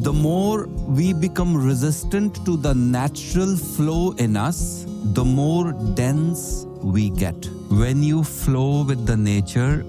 the more we become resistant to the natural flow in us, the more dense we get. When you flow with the nature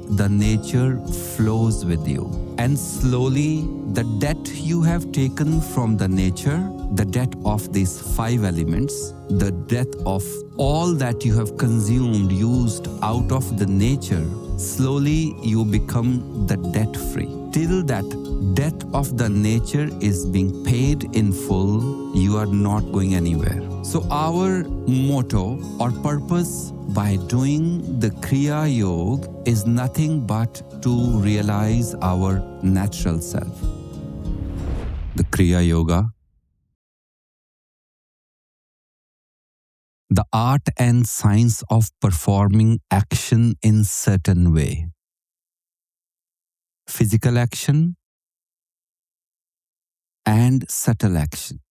flows with you. And slowly, the debt you have taken from the nature, the debt of these 5 elements, the debt of all that you have consumed, used out of the nature, slowly you become the debt free. Till that debt of the nature is being paid in full, you are not going anywhere. So our motto or purpose by doing the Kriya Yoga is nothing but to realize our natural self. The Kriya Yoga, the art and science of performing action in certain way. Physical action and subtle action.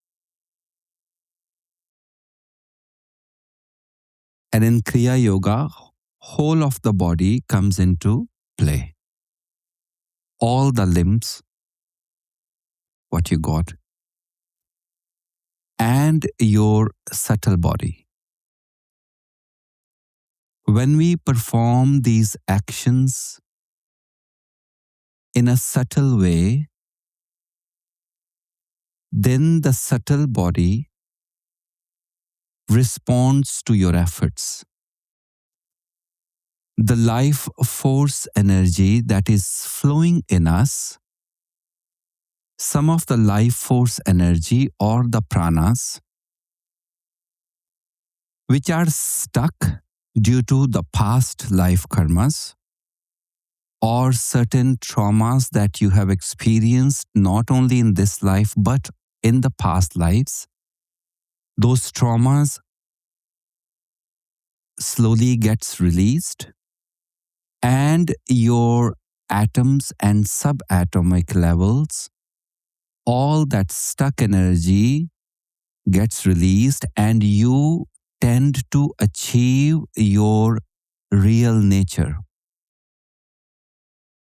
And in Kriya Yoga, whole of the body comes into play. All the limbs, what you got, and your subtle body. When we perform these actions in a subtle way, then the subtle body responds to your efforts. The life force energy that is flowing in us, some of the life force energy or the pranas, which are stuck due to the past life karmas or certain traumas that you have experienced not only in this life but in the past lives, those traumas slowly gets released and your atoms and subatomic levels, all that stuck energy gets released and you tend to achieve your real nature.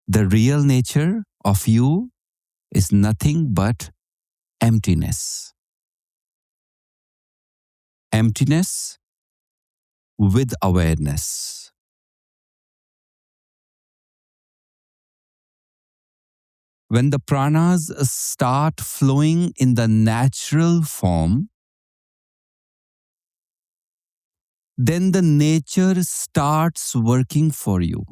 The real nature of you is nothing but emptiness. Emptiness with awareness. When the pranas start flowing in the natural form, then the nature starts working for you.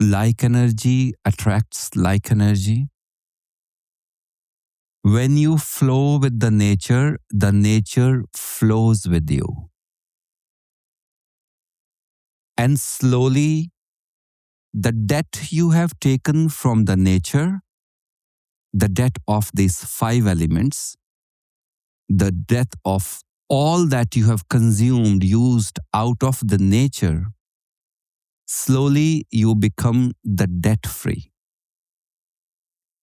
Like energy attracts like energy. When you flow with the nature flows with you. And slowly, the debt you have taken from the nature, the debt of these 5 elements, the debt of all that you have consumed, used out of the nature, slowly you become the debt free.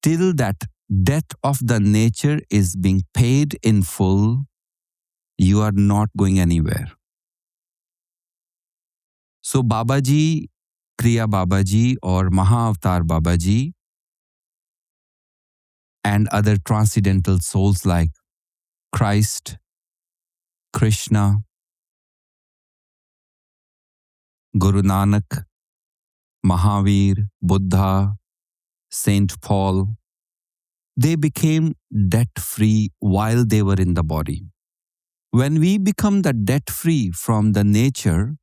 Till that debt of the nature is being paid in full, you are not going anywhere. So Babaji, Kriya Babaji or Mahavatar Babaji and other transcendental souls like Christ, Krishna, Guru Nanak, Mahavir, Buddha, Saint Paul, they became debt-free while they were in the body. When we become the debt-free from the nature,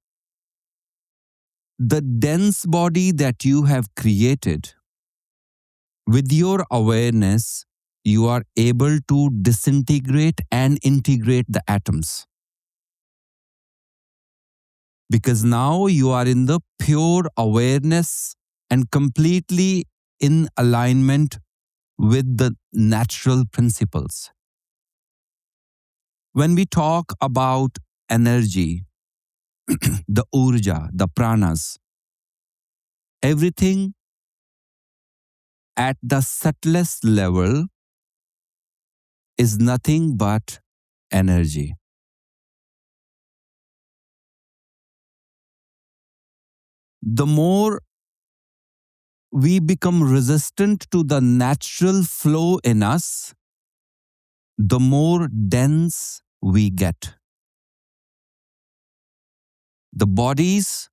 the dense body that you have created, with your awareness, you are able to disintegrate and integrate the atoms. Because now you are in the pure awareness and completely in alignment with the natural principles. When we talk about energy, the urja, the pranas, everything at the subtlest level is nothing but energy. The more we become resistant to the natural flow in us, the more dense we get. The bodies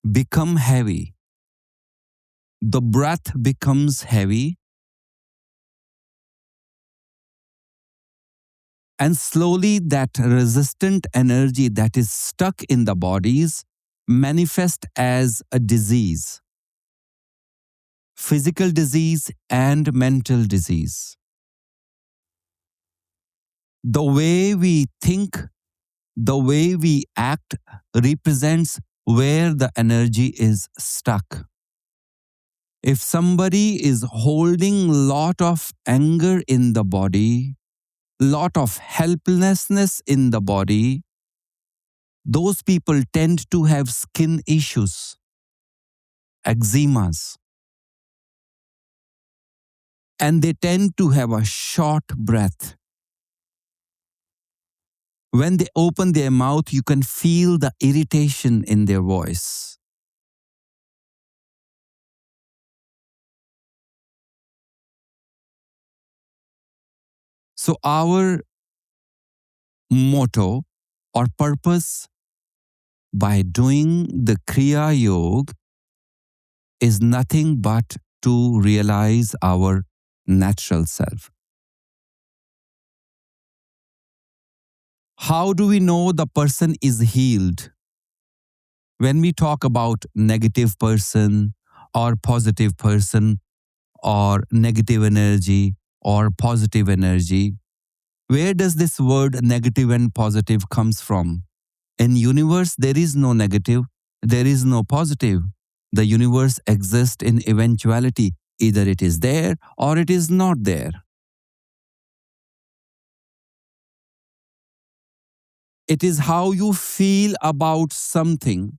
become heavy. The breath becomes heavy. And slowly that resistant energy that is stuck in the bodies manifest as a disease, physical disease and mental disease. The way we think, the way we act represents where the energy is stuck. If somebody is holding lot of anger in the body, lot of helplessness in the body, those people tend to have skin issues, eczemas, and they tend to have a short breath. When they open their mouth, you can feel the irritation in their voice. So our motto or purpose by doing the Kriya Yoga is nothing but to realize our natural self. How do we know the person is healed? When we talk about negative person or positive person or negative energy or positive energy, where does this word negative and positive comes from? In universe, there is no negative, there is no positive. The universe exists in eventuality. Either it is there or it is not there. It is how you feel about something.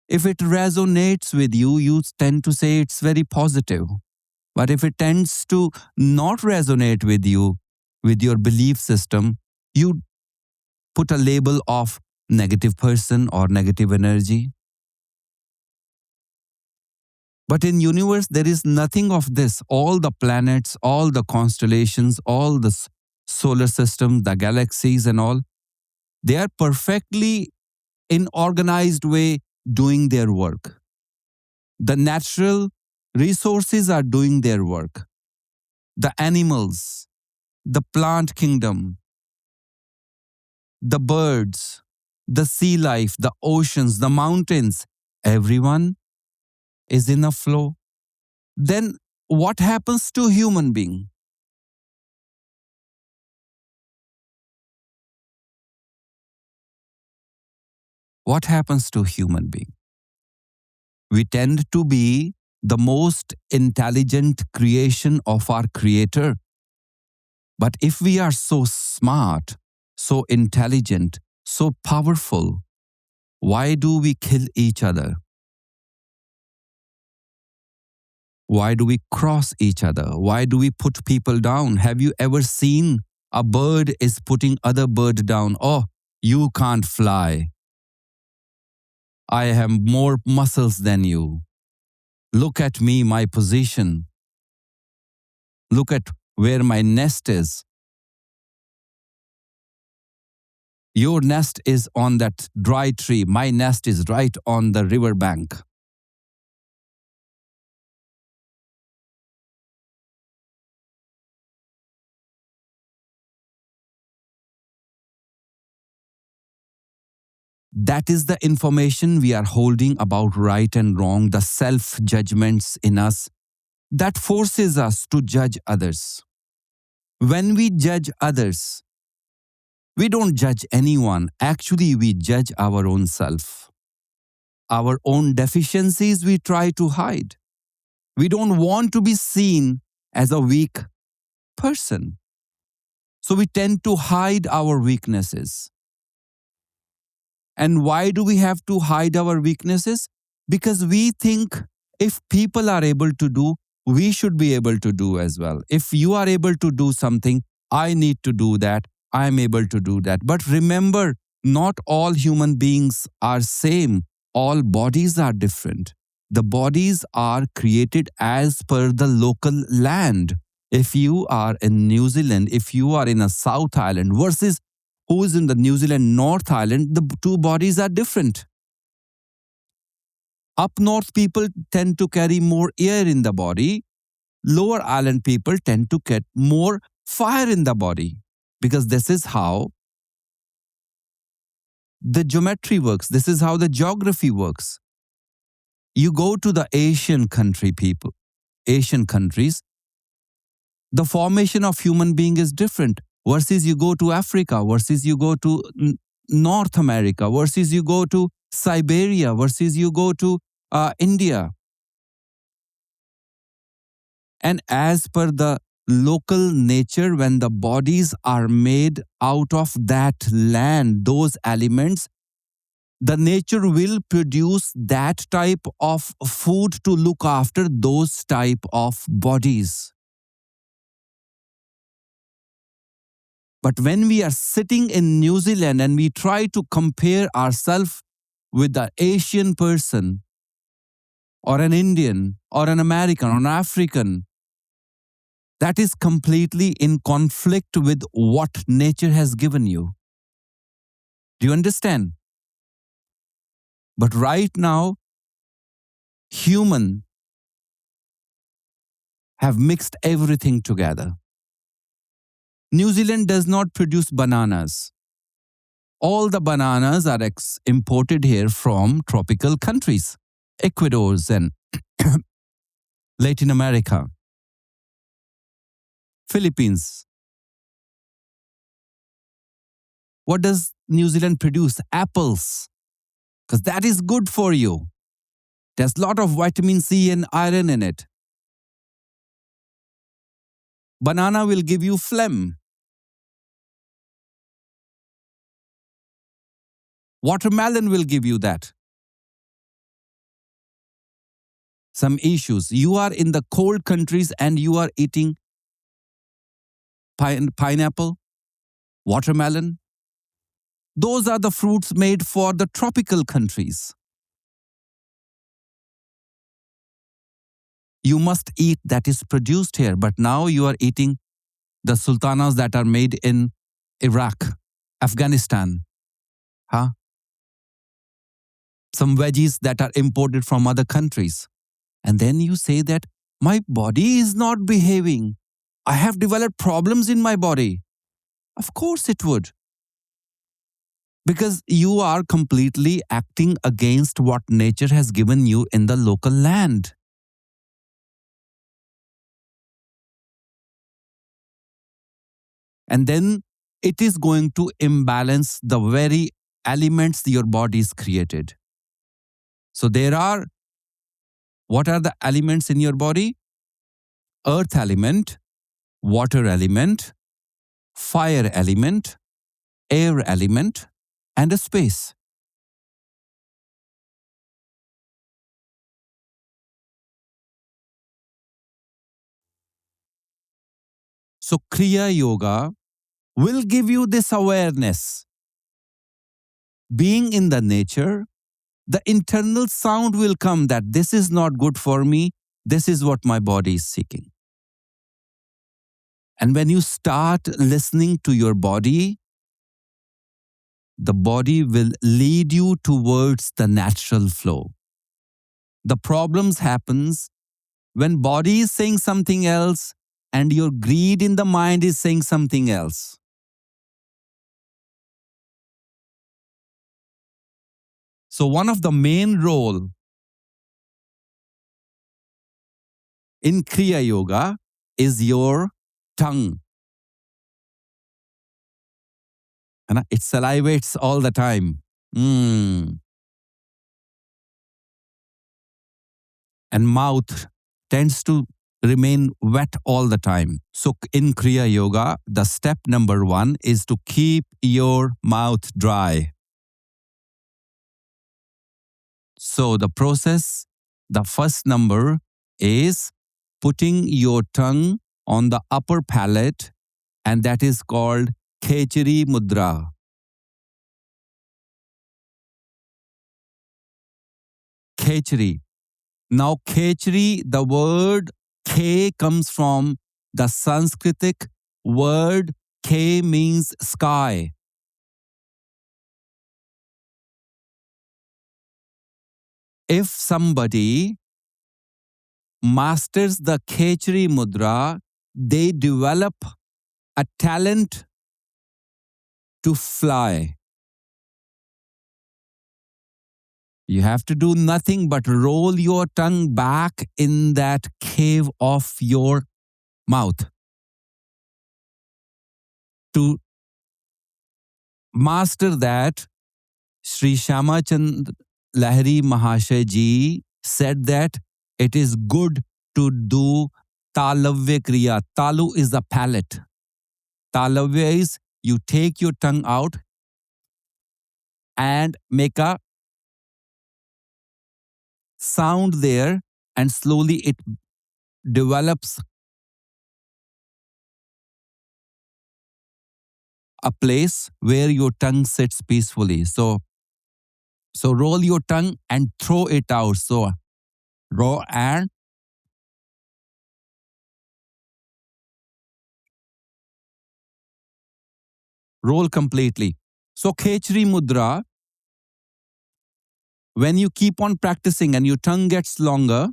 If it resonates with you, you tend to say it's very positive. But if it tends to not resonate with you, with your belief system, you put a label of negative person or negative energy. But in universe, there is nothing of this. All the planets, all the constellations, all the solar system, the galaxies and all, they are perfectly in organized way doing their work. The natural resources are doing their work. The animals, the plant kingdom, the birds, the sea life, the oceans, the mountains, everyone is in a flow. Then what happens to human being? What happens to human being? We tend to be the most intelligent creation of our creator. But if we are so smart, so intelligent, so powerful, why do we kill each other? Why do we cross each other? Why do we put people down? Have you ever seen a bird is putting other bird down? Oh, you can't fly. I have more muscles than you. Look at me, my position. Look at where my nest is. Your nest is on that dry tree. My nest is right on the river bank. That is the information we are holding about right and wrong, the self-judgments in us that forces us to judge others. When we judge others, we don't judge anyone. Actually, we judge our own self. Our own deficiencies we try to hide. We don't want to be seen as a weak person. So we tend to hide our weaknesses. And why do we have to hide our weaknesses? Because we think if people are able to do, we should be able to do as well. If you are able to do something, I need to do that. I am able to do that. But remember, not all human beings are same. All bodies are different. The bodies are created as per the local land. If you are in New Zealand, if you are in a South Island versus who is in the New Zealand North Island, the two bodies are different. Up north people tend to carry more air in the body. Lower island people tend to get more fire in the body because this is how the geometry works. This is how the geography works. You go to the Asian countries, the formation of human being is different versus you go to Africa, versus you go to North America, versus you go to Siberia, versus you go to India. And as per the local nature, when the bodies are made out of that land, those elements, the nature will produce that type of food to look after those type of bodies. But when we are sitting in New Zealand and we try to compare ourselves with the Asian person or an Indian or an American or an African, that is completely in conflict with what nature has given you. Do you understand? But right now, humans have mixed everything together. New Zealand does not produce bananas. All the bananas are imported here from tropical countries, Ecuador and Latin America, Philippines. What does New Zealand produce? Apples, because that is good for you. There's a lot of vitamin C and iron in it. Banana will give you phlegm. Watermelon will give you that. Some issues. You are in the cold countries and you are eating pineapple, watermelon. Those are the fruits made for the tropical countries. You must eat that is produced here, but now you are eating the sultanas that are made in Iraq, Afghanistan. Some veggies that are imported from other countries. And then you say that my body is not behaving. I have developed problems in my body. Of course it would. Because you are completely acting against what nature has given you in the local land. And then it is going to imbalance the very elements your body is created. So what are the elements in your body? Earth element, water element, fire element, air element, and a space. So Kriya Yoga will give you this awareness. Being in the nature, the internal sound will come that this is not good for me, this is what my body is seeking. And when you start listening to your body, the body will lead you towards the natural flow. The problems happens when body is saying something else and your greed in the mind is saying something else. So one of the main role in Kriya Yoga is your tongue. And it salivates all the time. And mouth tends to remain wet all the time. So in Kriya Yoga, the step number 1 is to keep your mouth dry. So the process, the first number is putting your tongue on the upper palate, and that is called Khechari Mudra. Khechari. Now, Khechri, the word Khe comes from the Sanskritic word Khe means sky. If somebody masters the Khechri mudra, they develop a talent to fly. You have to do nothing but roll your tongue back in that cave of your mouth. To master that, Sri Shamachand Lahiri Mahashay Ji said that it is good to do Talavya Kriya. Talu is the palate. Talavya is you take your tongue out and make a sound there, and slowly it develops a place where your tongue sits peacefully. So roll your tongue and throw it out. So roll and roll completely. So Khechri Mudra, when you keep on practicing and your tongue gets longer,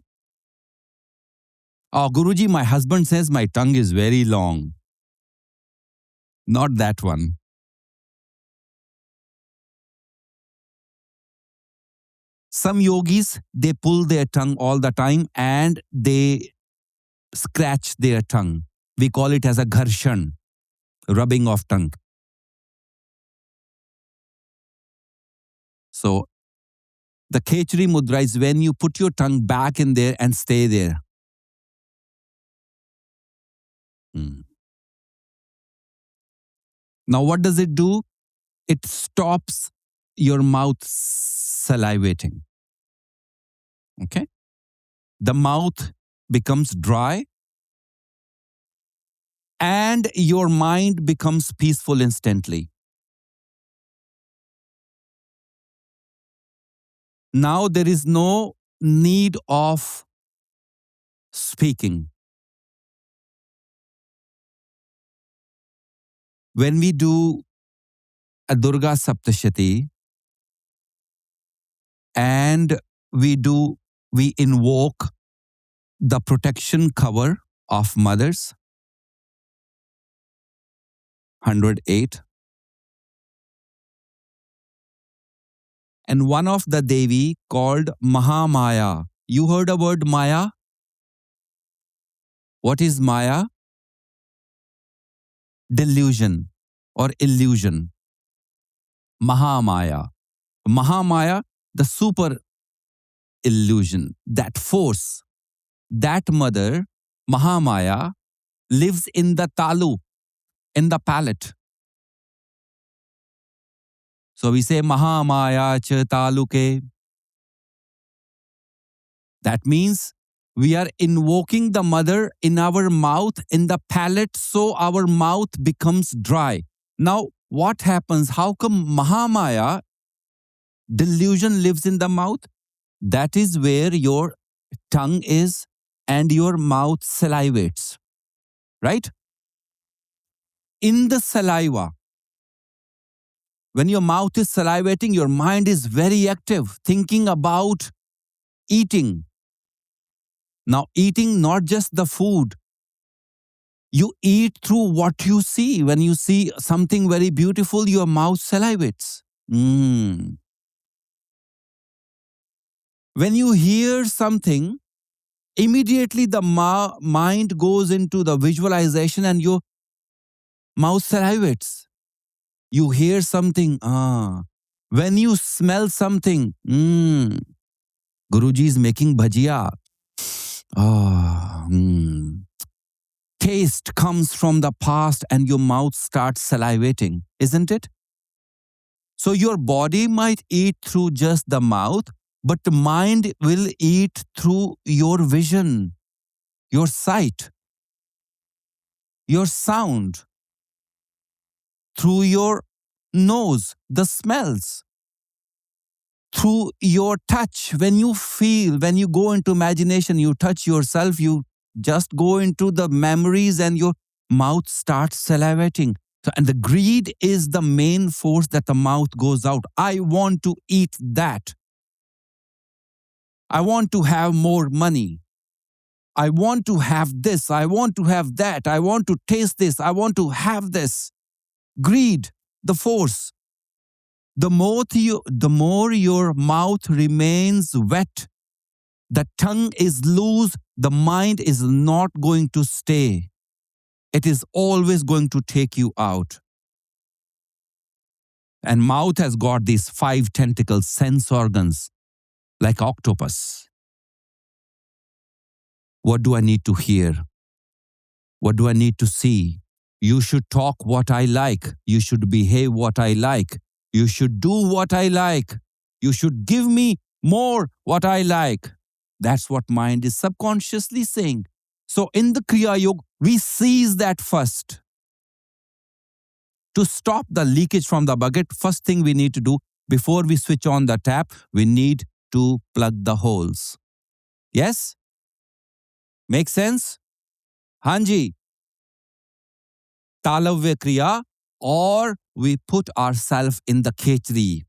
oh Guruji, my husband says my tongue is very long. Not that one. Some yogis, they pull their tongue all the time and they scratch their tongue. We call it as a gharshan, rubbing of tongue. So the Khechri Mudra is when you put your tongue back in there and stay there. Now what does it do? It stops your mouth salivating. Okay? The mouth becomes dry and your mind becomes peaceful instantly. Now there is no need of speaking. When we do a Durga Saptashati and we invoke the protection cover of mothers, 108. And one of the Devi called Mahamaya. You heard a word Maya? What is Maya? Delusion or illusion. Mahamaya. Mahamaya, the super illusion, that force. That mother, Mahamaya, lives in the talu, in the palate. So we say Mahamaya cha taluke. That means we are invoking the mother in our mouth, in the palate, so our mouth becomes dry. Now, what happens? How come Mahamaya, delusion, lives in the mouth? That is where your tongue is and your mouth salivates. Right? In the saliva, when your mouth is salivating, your mind is very active, thinking about eating. Now, eating not just the food. You eat through what you see. When you see something very beautiful, your mouth salivates. When you hear something, immediately the mind goes into the visualization and your mouth salivates. You hear something, when you smell something, Guruji is making bhajia. Taste comes from the past and your mouth starts salivating, isn't it? So your body might eat through just the mouth, but the mind will eat through your vision, your sight, your sound, through your nose, the smells. through your touch. When you feel, when you go into imagination, you touch yourself, you just go into the memories and your mouth starts salivating. So, and the greed is the main force that the mouth goes out. I want to eat that. I want to have more money. I want to have this. I want to have that. I want to taste this. I want to have this. Greed, the force. The more your mouth remains wet, the tongue is loose, the mind is not going to stay. It is always going to take you out. And mouth has got these 5 tentacle sense organs like octopus. What do I need to hear? What do I need to see? You should talk what I like. You should behave what I like. You should do what I like. You should give me more what I like. That's what mind is subconsciously saying. So in the Kriya Yoga, we seize that first. To stop the leakage from the bucket, first thing we need to do before we switch on the tap, we need to plug the holes. Yes? Make sense? Hanji. Talavya Kriya, or we put ourselves in the khechri.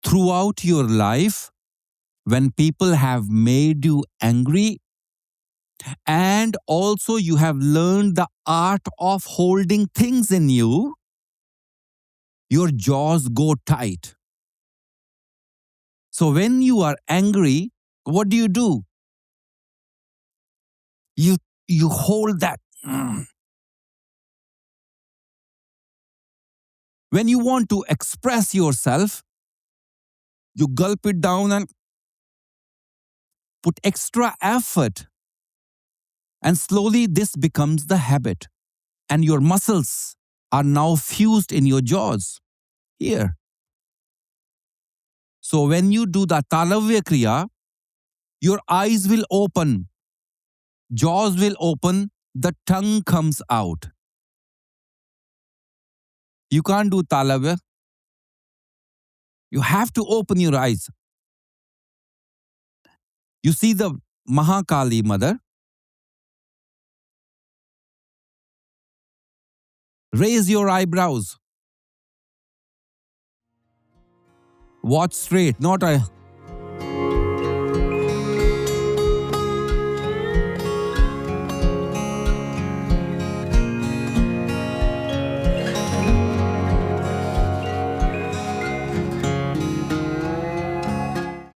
Throughout your life, when people have made you angry, and also you have learned the art of holding things in you, your jaws go tight. So when you are angry, what do? You hold that. When you want to express yourself, you gulp it down and put extra effort. And slowly this becomes the habit. And your muscles are now fused in your jaws. Here. So when you do the Talavya Kriya, your eyes will open, jaws will open, the tongue comes out. You can't do Talavya. You have to open your eyes. You see the Mahakali mother? Raise your eyebrows. Watch straight, not